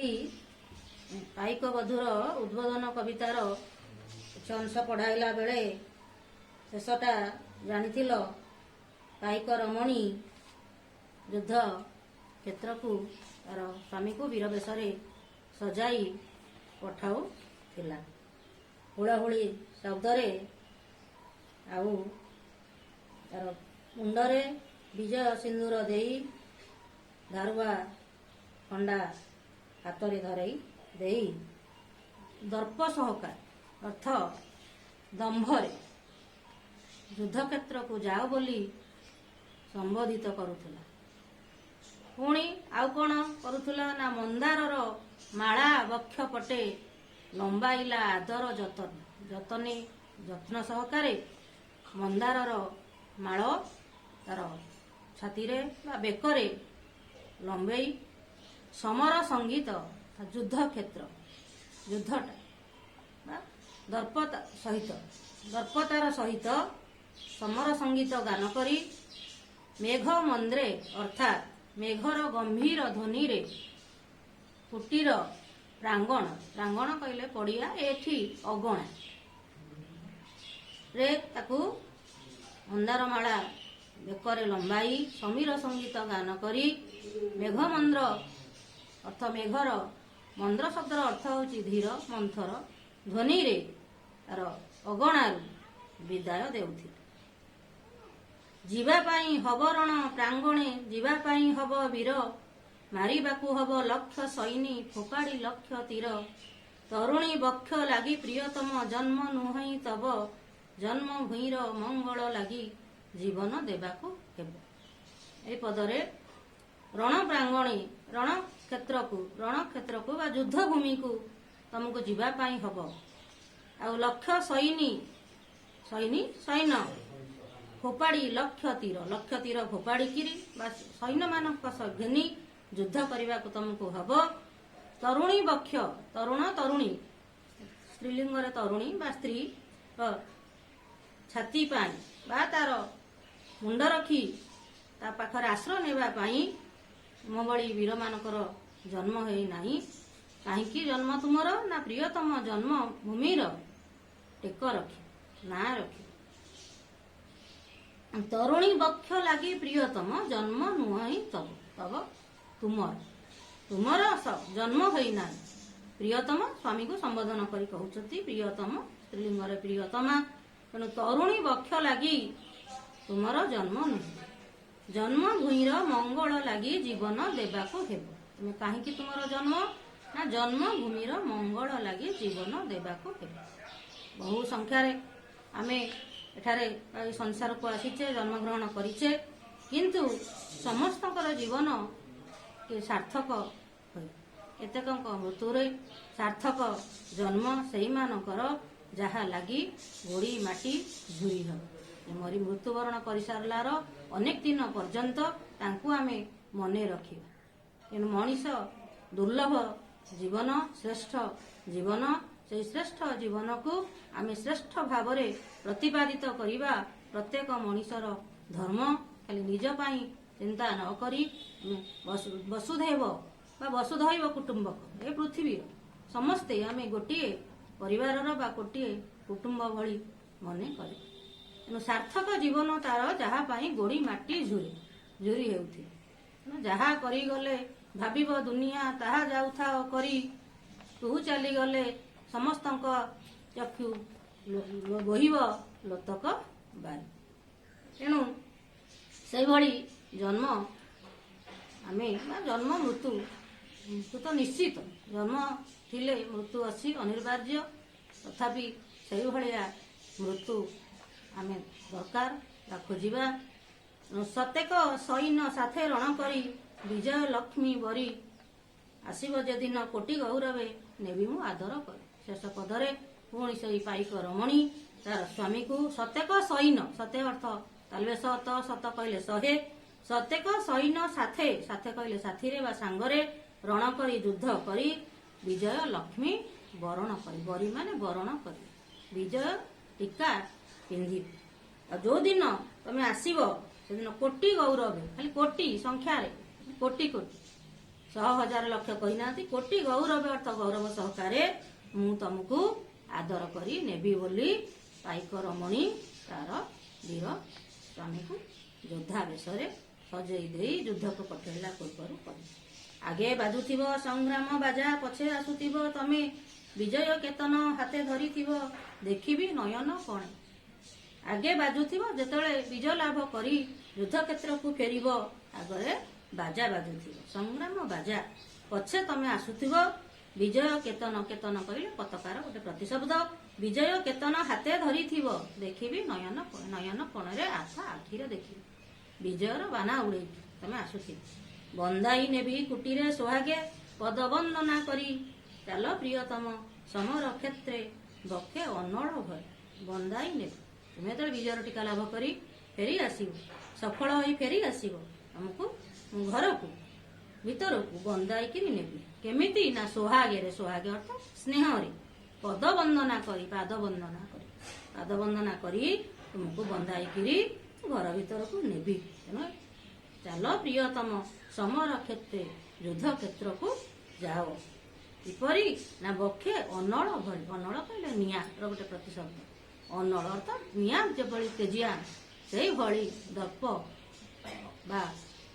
ଆଜି ପାଇକ ବଧୂର ଉଦ୍ବୋଧନ କବିତାର କିଛି ଅଂଶ ପଢ଼ାଇଲା ବେଳେ ଶେଷଟା ଜାଣିଥିଲ ପାଇକ ରମଣୀ ଯୁଦ୍ଧ କ୍ଷେତ୍ରକୁ ତାର ସ୍ୱାମୀକୁ ବୀର ବେଶରେ ସଜାଇ ପଠାଉଥିଲା। ହୁଳହୁଳି ଶବ୍ଦରେ ଆଉ ତାର ମୁଣ୍ଡରେ ବିଜୟ ସିନ୍ଦୁର ଦେଇ ଧାରୁଆ ଖଣ୍ଡା ହାତରେ ଧରେଇ ଦେଇ ଦର୍ପ ସହକାରେ ଅର୍ଥ ଦମ୍ଭରେ ଯୁଦ୍ଧକ୍ଷେତ୍ରକୁ ଯାଅ ବୋଲି ସମ୍ବୋଧିତ କରୁଥିଲା। ପୁଣି ଆଉ କ'ଣ କରୁଥିଲା ନା ମନ୍ଦାରର ମାଳା ବକ୍ଷ ପଟେ ଲମ୍ବାଇଲା ଆଦର ଯତ୍ନ ସହକାରେ ମନ୍ଦାରର ମାଳ ତାର ଛାତିରେ ବା ବେକରେ ଲମ୍ବେଇ ସମର ସଙ୍ଗୀତ ଯୁଦ୍ଧଟା ବା ଦର୍ପତାର ସହିତ ସମର ସଙ୍ଗୀତ ଗାନ କରି ମେଘ ମନ୍ଦ୍ରେ ଅର୍ଥାତ୍ ମେଘର ଗମ୍ଭୀର ଧ୍ୱନିରେ କୁଟୀର ପ୍ରାଙ୍ଗଣ କହିଲେ ପଡ଼ିଆ, ଏଠି ଅଗଣା ରେ ତାକୁ ମନ୍ଦାରମାଳା ବେକରେ ଲମ୍ବାଇ ସମୀର ସଙ୍ଗୀତ ଗାନ କରି ମେଘମନ୍ଦ୍ର ଅର୍ଥ ମେଘର ମନ୍ଦ୍ର ଶବ୍ଦର ଅର୍ଥ ହେଉଛି ଧୀର ମନ୍ଥର ଧ୍ୱନିରେ ତାର ଅଗଣାରୁ ବିଦାୟ ଦେଉଥିଲେ। ଯିବା ପାଇଁ ହବ ରଣ ପ୍ରାଙ୍ଗଣେ, ଯିବା ପାଇଁ ହବ ବୀର, ମାରିବାକୁ ହବ ଲକ୍ଷ ସୈନୀ, ଫୋପାଡ଼ି ଲକ୍ଷ ତୀର। ତରୁଣୀ ବକ୍ଷ ଲାଗି ପ୍ରିୟତମ, ଜନ୍ମ ନୁହଁ ତବ, ଜନ୍ମ ଭୂଇଁର ମଙ୍ଗଳ ଲାଗି ଜୀବନ ଦେବାକୁ ହେବ। ଏହି ପଦରେ ରଣପ୍ରାଙ୍ଗଣେ ରଣକ୍ଷେତ୍ରକୁ ବା ଯୁଦ୍ଧଭୂମିକୁ ତମକୁ ଯିବା ପାଇଁ ହବ। ଆଉ ଲକ୍ଷ ସୈନ୍ୟ ଫୋପାଡ଼ି ଲକ୍ଷ ତୀର ଫୋପାଡ଼ିକିରି ବା ସୈନ୍ୟମାନଙ୍କ ଘେନି ଯୁଦ୍ଧ କରିବାକୁ ତମକୁ ହବ। ତରୁଣୀ ବକ୍ଷ ତରୁଣୀ ସ୍ତ୍ରୀଲିଙ୍ଗରେ ତରୁଣୀ ବା ସ୍ତ୍ରୀ ଛାତି ପାଇଁ ବା ତାର ମୁଣ୍ଡ ରଖି ତା ପାଖରେ ଆଶ୍ରୟ ନେବା ପାଇଁ ମୋ ଭଳି ବୀରମାନଙ୍କର ଜନ୍ମ ହେଇନାହିଁ। କାହିଁକି ଜନ୍ମ ତୁମର ନା ପ୍ରିୟତମ ଜନ୍ମଭୂମିର ଟେକ ରଖି ନାଁ ରଖି। ତରୁଣୀ ବକ୍ଷ ଲାଗି ପ୍ରିୟତମ, ଜନ୍ମ ନୁହଁ ତବ ତୁମର ଜନ୍ମ ହୋଇନାହିଁ। ପ୍ରିୟତମ ସ୍ୱାମୀକୁ ସମ୍ବୋଧନ କରି କହୁଛନ୍ତି ପ୍ରିୟତମ, ସ୍ତ୍ରୀଲିଙ୍ଗରେ ପ୍ରିୟତମା। ତେଣୁ ତରୁଣୀ ବକ୍ଷ ଲାଗି ତୁମର ଜନ୍ମ ନୁହେଁ, ଜନ୍ମ ଭୂଇଁର ମଙ୍ଗଳ ଲାଗି ଜୀବନ ଦେବାକୁ ହେବ। ତୁମେ କାହିଁକି ତୁମର ଜନ୍ମ ନା ଜନ୍ମଭୂମିର ମଙ୍ଗଳ ଲାଗି ଜୀବନ ଦେବାକୁ ହେବ। ବହୁ ସଂଖ୍ୟାରେ ଆମେ ଏଠାରେ ଏହି ସଂସାରକୁ ଆସିଛେ, ଜନ୍ମଗ୍ରହଣ କରିଛେ, କିନ୍ତୁ ସମସ୍ତଙ୍କର ଜୀବନ ସାର୍ଥକ ହୁଏ। କେତେକଙ୍କ ମୃତ୍ୟୁରେ ସାର୍ଥକ ଜନ୍ମ ସେଇମାନଙ୍କର ଯାହା ଲାଗି ଗୋଡ଼ି ମାଟି ଝୁରି ହେବ। ମୃତ୍ୟୁବରଣ କରିସାରିଲାର ଅନେକ ଦିନ ପର୍ଯ୍ୟନ୍ତ ତାଙ୍କୁ ଆମେ ମନେ ରଖିବା। ତେଣୁ ମଣିଷ ଦୁର୍ଲଭ ଜୀବନ, ଶ୍ରେଷ୍ଠ ଜୀବନ, ସେହି ଶ୍ରେଷ୍ଠ ଜୀବନକୁ ଆମେ ଶ୍ରେଷ୍ଠ ଭାବରେ ପ୍ରତିପାଦିତ କରିବା ପ୍ରତ୍ୟେକ ମଣିଷର ଧର୍ମ। ଖାଲି ନିଜ ପାଇଁ ଚିନ୍ତା ନ କରି ବସୁଧୈବ କୁଟୁମ୍ବକ, ଏ ପୃଥିବୀର ସମସ୍ତେ ଆମେ ଗୋଟିଏ ପରିବାରର ବା ଗୋଟିଏ କୁଟୁମ୍ବ ଭଳି ମନେ କରିବା। ତେଣୁ ସାର୍ଥକ ଜୀବନ ତାର ଯାହା ପାଇଁ ଗୋଡ଼ି ମାଟି ଝୁରି ହେଉଥିବ। ଯାହା କରିଗଲେ ଭାବିବ ଦୁନିଆ ତାହା ଯାଉଥାଅ କରି, ତୁ ଚାଲିଗଲେ ସମସ୍ତଙ୍କ ଚକ୍ଷୁ ବୋହିବ ଲୋତକ ବାରି। ତେଣୁ ସେଇଭଳି ଜନ୍ମ ଆମେ ବା ଜନ୍ମ ମୃତ୍ୟୁ ତ ନିଶ୍ଚିତ, ଜନ୍ମ ଥିଲେ ମୃତ୍ୟୁ ଅଛି ଅନିବାର୍ଯ୍ୟ। ତଥାପି ସେଇଭଳିଆ ମୃତ୍ୟୁ ଆମେ ଦରକାର ବା ଖୋଜିବା। ସତେକ ସୈନ୍ୟ ସାଥେ ରଣ କରି, ବିଜୟ ଲକ୍ଷ୍ମୀ ବରି, ଆସିବ ଯେଦିନ କୋଟି ଗୌରବେ, ନେବି ମୁଁ ଆଦର କରି। ଶେଷ ପଦରେ ପୁଣି ସେଇ ପାଇକ ରମଣୀ ତାର ସ୍ୱାମୀକୁ ସତେକ ସୈନ୍ୟ, ସତେ ଅର୍ଥ ତାଲବେ ସତ କହିଲେ 100, ସତେକ ସୈନ୍ୟ ସାଥେ କହିଲେ ସାଥିରେ ବା ସାଙ୍ଗରେ ରଣ କରି ଯୁଦ୍ଧ କରି, ବିଜୟ ଲକ୍ଷ୍ମୀ ବରଣ କରି, ବରି ମାନେ ବରଣ କରି, ବିଜୟ ଟୀକା ପିନ୍ଧିବେ। ଆଉ ଯୋଉଦିନ ତମେ ଆସିବ ସେଦିନ କୋଟି ଗୌରବ, ଖାଲି କୋଟି ସଂଖ୍ୟାରେ କୋଟି ଶହ ହଜାର ଲକ୍ଷ କହିନାହାନ୍ତି, କୋଟି ଗୌରବ ଅର୍ଥ ଗୌରବ ସହକାରେ ମୁଁ ତମକୁ ଆଦର କରି ନେବି ବୋଲି ପାଇକ ରମଣୀ ତାର ବୀର ସ୍ୱାମୀକୁ ଯୋଦ୍ଧା ବେଶରେ ସଜେଇ ଦେଇ ଯୁଦ୍ଧକୁ ପଠେଇଲା ପୂର୍ବରୁ କହି, ଆଗେ ବାଜୁଥିବ ସଂଗ୍ରାମ ବାଜା, ପଛେ ଆସୁଥିବ ତମେ ବିଜୟ କେତନ ହାତେ ଧରିଥିବ, ଦେଖିବି ନୟନ କଣେ। ଆଗେ ବାଜୁଥିବ, ଯେତେବେଳେ ବିଜୟ ଲାଭ କରି ଯୁଦ୍ଧକ୍ଷେତ୍ରକୁ ଫେରିବ, ଆଗରେ ବାଜା ବାଜୁଥିବ ସଂଗ୍ରାମ ବାଜା, ପଛେ ତମେ ଆସୁଥିବ ବିଜୟ କେତନ। କେତନ କହିଲେ ପତାକାର ଗୋଟେ ପ୍ରତିଶବ୍ଦ। ବିଜୟ କେତନ ହାତେ ଧରିଥିବ, ଦେଖିବି ନୟନ କୋଣେ। ନୟନ କୋଣରେ ଆଶା, ଆଖିରେ ଦେଖିବି ବିଜୟର ବାନା ଉଡେଇକି ତମେ ଆସୁଥିବ। ବନ୍ଦାଇ ନେବି କୁଟିରେ ସୁହାଗେ, ପଦ ବନ୍ଦନା କରି ଚାଲ ପ୍ରିୟତମ ସମର କ୍ଷେତ୍ରେ, ବକ୍ଷେ ଅନଳ ଭୟ। ବନ୍ଦାଇ ନେବି, ତୁମେ ଯେତେବେଳେ ବିଜୟର ଟୀକା ଲାଭ କରି ଫେରି ଆସିବ, ସଫଳ ହୋଇ ଫେରି ଆସିବ, ତମକୁ ଘରକୁ ଭିତରକୁ ବନ୍ଦାଇକିରି ନେବି। କେମିତି ନା ସୋହାଗେରେ, ସୋହାଗେ ଅର୍ଥ ସ୍ନେହରେ, ପଦ ବନ୍ଦନା କରି, ପାଦ ବନ୍ଦନା କରି, ପାଦ ବନ୍ଦନା କରି ତୁମକୁ ବନ୍ଦାଇକିରି ଘର ଭିତରକୁ ନେବି। ତେଣୁ ଚାଲ ପ୍ରିୟତମ ସମର କ୍ଷେତ୍ରେ, ଯୁଦ୍ଧ କ୍ଷେତ୍ରକୁ ଯାଅ। କିପରି ନା ବକ୍ଷେ ଅନଳ ଭଳି, ଅନଳ କହିଲେ ନିଆଁର ଗୋଟେ ପ୍ରତିଶବ୍ଦ। ଅନଳ ଅର୍ଥ ନିଆଁ ଯେଭଳି ତେଜିଆ, ସେଇଭଳି ଦର୍ପ ବା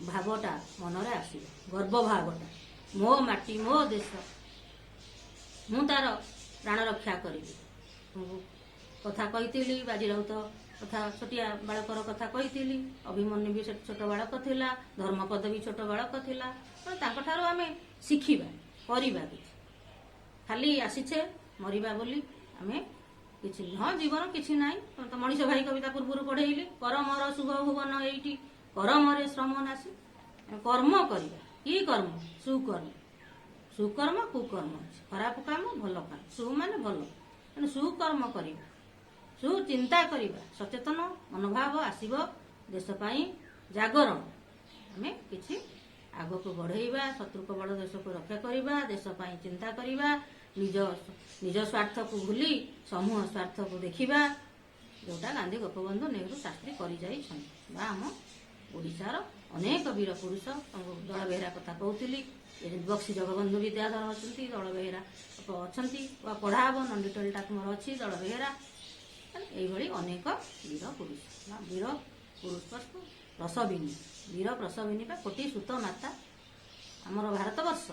ଭାବଟା ମନରେ ଆସିବ, ଗର୍ବ ଭାବଟା। ମୋ ମାଟି ମୋ ଦେଶ, ମୁଁ ତାର ପ୍ରାଣ ରକ୍ଷା କରିବି। କଥା କହିଥିଲି, ବାଜିରାଉତ କଥା, ଛୋଟିଆ ବାଳକର କଥା କହିଥିଲି, ଅଭିମନ୍ୟୁ ବି ଛୋଟ ବାଳକ ଥିଲା, ଧର୍ମପଦ ବି ଛୋଟ ବାଳକ ଥିଲା। ତେଣୁ ତାଙ୍କଠାରୁ ଆମେ ଶିଖିବା, କରିବା କିଛି। ଖାଲି ଆସିଛେ ମରିବା ବୋଲି ଆମେ କିଛି, ହଁ ଜୀବନ କିଛି ନାହିଁ। ତ ମଣିଷ ଭାଇ କବିତା ପୂର୍ବରୁ ପଢେଇଲି, କରମର ଶୁଭ ଭୁବନ ଏଇଠି, କରମରେ ଶ୍ରମ ନାଶୀ। କର୍ମ କରିବା, କି କର୍ମ? ସୁକର୍ମ। ସୁକର୍ମ କୁକର୍ମ ଅଛି, ଖରାପ କାମ ଭଲ କାମ। ସୁ ମାନେ ଭଲ, ତେଣୁ ସୁକର୍ମ କରିବା, ସୁଚିନ୍ତା କରିବା, ସଚେତନ ମନୋଭାବ ଆସିବ ଦେଶ ପାଇଁ। ଜାଗରଣ, ଆମେ କିଛି ଆଗକୁ ବଢେଇବା, ଶତ୍ରୁ କବଳ ଦେଶକୁ ରକ୍ଷା କରିବା, ଦେଶ ପାଇଁ ଚିନ୍ତା କରିବା, ନିଜ ସ୍ୱାର୍ଥକୁ ଭୁଲି ସମୂହ ସ୍ୱାର୍ଥକୁ ଦେଖିବା, ଯୋଉଟା ଗାନ୍ଧୀ, ଗୋପବନ୍ଧୁ, ନେହେରୁ, ଶାସ୍ତ୍ରୀ କରିଯାଇଛନ୍ତି। ବା ଆମ ଓଡ଼ିଶାର ଅନେକ ବୀର ପୁରୁଷ, ତାଙ୍କୁ ଦଳ ବେହେରା କଥା କହୁଥିଲି, ବକ୍ସି ଜଗବନ୍ଧୁ ବିଦ୍ୟାଧର ଅଛନ୍ତି, ଦଳ ବେହେରା ଅଛନ୍ତି, ବା ପଢା ହବ ନଣ୍ଡିଟୋଲିଟା ତୁମର ଅଛି, ଦଳ ବେହେରା। এইভাবে অনেক বীর পুরুষ বা বীর পুরুষ প্রসবিনী, বীর প্রসবিনী বা কোটি সুত মাতা আমার ভারতবর্ষ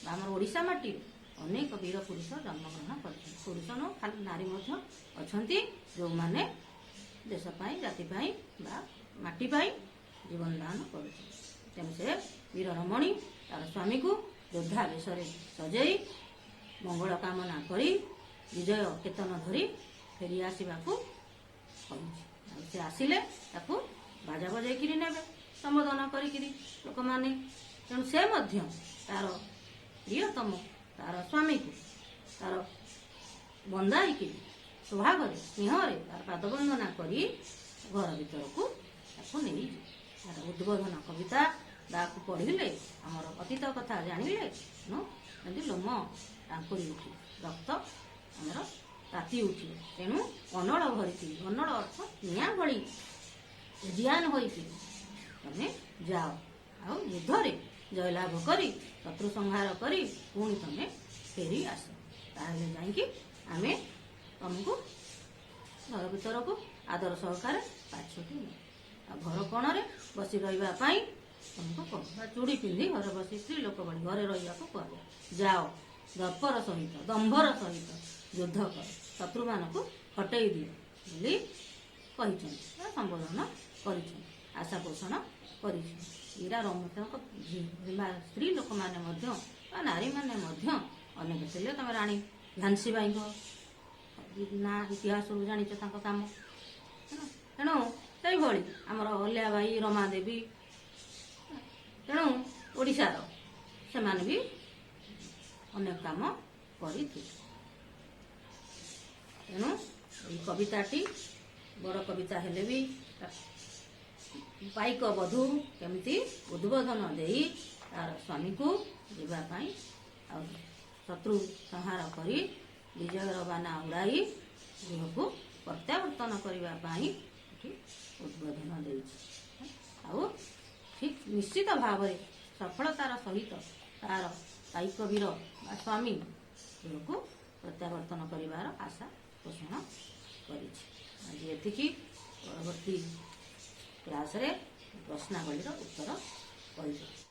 বা আমার ওড়িশা মাটি অনেক বীর পুরুষ জন্মগ্রহণ করছেন। পুরুষ নু খালি নারী মধ্য অଛନ୍ତି ଯେଉଁମାନେ ଦେଶ ପାଇଁ, ଜାତି ପାଇଁ ବା ମାଟି ପାଇଁ ଜୀବନ ଦାନ କରୁଛନ୍ତି। ତେଣୁ ସେ ବୀର ରମଣୀ ତାର ସ୍ୱାମୀକୁ ଯୋଦ୍ଧା ବେଶରେ ସଜେଇ ମଙ୍ଗଳ କାମନା କରି ବିଜୟ କେତନ ଧରି ଫେରି ଆସିବାକୁ କହିଛି। ଆଉ ସେ ଆସିଲେ ତାକୁ ବାଜା ବଜେଇକିରି ନେବେ, ସମ୍ବୋଧନ କରିକିରି ଲୋକମାନେ। ତେଣୁ ସେ ମଧ୍ୟ ତାର ପ୍ରିୟତମ, ତାର ସ୍ୱାମୀକୁ ତାର ବନ୍ଦାଇକିରି ସ୍ୱଭାବରେ, ସ୍ନେହରେ ତାର ପାଦ ବନ୍ଦନା କରି ଘର ଭିତରକୁ ତାକୁ ନେଇଯିବ। ତାର ଉଦ୍ବୋଧନ କବିତା ତାକୁ ପଢିଲେ, ଆମର ଅତୀତ କଥା ଜାଣିଲେ ଯେମିତି ଲୋମ ଟାଙ୍କୁରି ଉଠିବ, ରକ୍ତ ଆମର ତାତି ଉଠିବ। ତେଣୁ ଅନଳ ଭରିଥିବି, ଅନଳ ଅର୍ଥ ନିଆଁ ଭଳି ଜିଆନ ହୋଇଥିବ, ତମେ ଯାଅ ଆଉ ଯୁଦ୍ଧରେ ଜୟଲାଭ କରି ଶତ୍ରୁ ସଂହାର କରି ପୁଣି ତମେ ଫେରି ଆସ। ତାହେଲେ ଯାଇକି ଆମେ ତମକୁ ଘର ଭିତରକୁ ଆଦର ସହକାରେ ପାଛୋଟି ନେବୁ। ଆଉ ଘର କୋଣରେ ବସି ରହିବା ପାଇଁ ତମକୁ କହୁ, ବା ଚୁଡ଼ି ପିନ୍ଧି ଘରେ ବସି ସ୍ତ୍ରୀ ଲୋକ ଭଳି ଘରେ ରହିବାକୁ କୁହାଯାଏ। ଯାଅ ଦର୍ପର ସହିତ, ଦମ୍ଭର ସହିତ ଯୁଦ୍ଧ କର, ଶତ୍ରୁମାନଙ୍କୁ ହଟେଇ ଦିଅ ବୋଲି କହିଛନ୍ତି ବା ସମ୍ବୋଧନ କରିଛନ୍ତି, ଆଶା ପୋଷଣ କରିଛନ୍ତି। ଏଇଟା ରମଣୀଙ୍କ ସ୍ତ୍ରୀ ଲୋକମାନେ ମଧ୍ୟ ବା ନାରୀମାନେ ମଧ୍ୟ ଅନେକ ଥିଲେ। ତମେ ରାଣୀ ଝାନ୍ସୀ ବାଇଙ୍କ ନା ଇତିହାସରୁ ଜାଣିଛ ତାଙ୍କ କାମ। ତେଣୁ ସେଇଭଳି ଆମର ଅଲ୍ୟାବାଇ, ରମା ଦେବୀ, ତେଣୁ ଓଡ଼ିଶାର ସେମାନେ ବି ଅନେକ କାମ କରିଥିଲେ। ତେଣୁ ଏଇ କବିତାଟି ବଡ଼ କବିତା ହେଲେ ବି ପାଇକ ବଧୂ କେମିତି ଉଦ୍ବୋଧନ ଦେଇ ତାର ସ୍ୱାମୀକୁ ଯିବା ପାଇଁ ଆଉ ଶତ୍ରୁ ସଂହାର କରି ବିଜୟର ବାନା ଉଡ଼ାଇ ଗୃହକୁ ପ୍ରତ୍ୟାବର୍ତ୍ତନ କରିବା ପାଇଁ ଏଠି ଉଦ୍ବୋଧନ ଦେଇଛି। ଆଉ ଠିକ୍ ନିଶ୍ଚିତ ଭାବରେ ସଫଳତାର ସହିତ ତାର କାୟିକ ବୀର ବା ସ୍ୱାମୀ ଗୃହକୁ ପ୍ରତ୍ୟାବର୍ତ୍ତନ କରିବାର ଆଶା ପୋଷଣ କରିଛି। ଆଜି ଏତିକି। ପରବର୍ତ୍ତୀ କ୍ଲାସରେ ପ୍ରଶ୍ନାବଳୀର ଉତ୍ତର କହିବି।